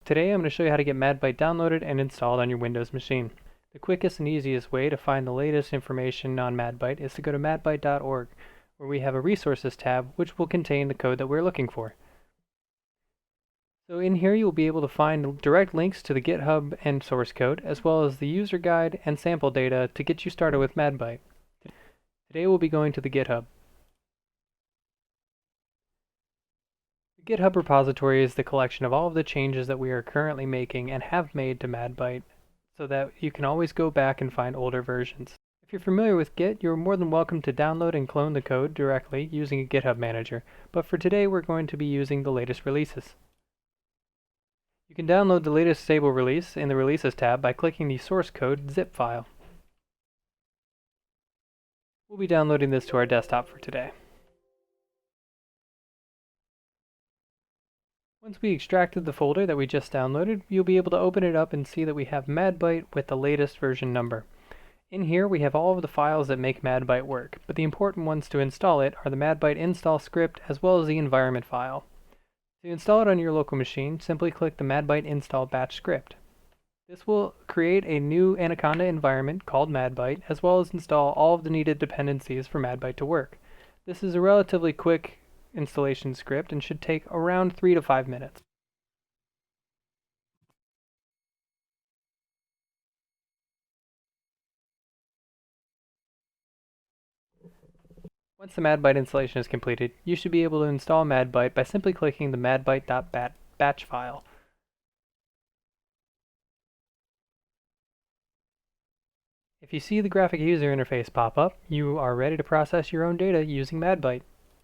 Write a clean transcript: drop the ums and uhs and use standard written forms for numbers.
Today I'm going to show you how to get MADByTE downloaded and installed on your Windows machine. The quickest and easiest way to find the latest information on MADByTE is to go to MADByTE.org, where we have a resources tab which will contain the code that we're looking for. So in here you'll be able to find direct links to the GitHub and source code, as well as the user guide and sample data to get you started with MADByTE. Today we'll be going to the GitHub. The GitHub repository is the collection of all of the changes that we are currently making and have made to MADByTE, so that you can always go back and find older versions. If you're familiar with Git, you're more than welcome to download and clone the code directly using a GitHub manager, but for today we're going to be using the latest releases. You can download the latest stable release in the Releases tab by clicking the source code zip file. We'll be downloading this to our desktop for today. Once we extracted the folder that we just downloaded, you'll be able to open it up and see that we have MADByTE with the latest version number. In here we have all of the files that make MADByTE work, but the important ones to install it are the MADByTE install script as well as the environment file. To install it on your local machine, simply click the MADByTE install batch script. This will create a new Anaconda environment called MADByTE, as well as install all of the needed dependencies for MADByTE to work. This is a relatively quick installation script and should take around 3 to 5 minutes. Once the MADByTE installation is completed, you should be able to install MADByTE by simply clicking the MADByTE.batch file. If you see the graphic user interface pop up, you are ready to process your own data using MADByTE.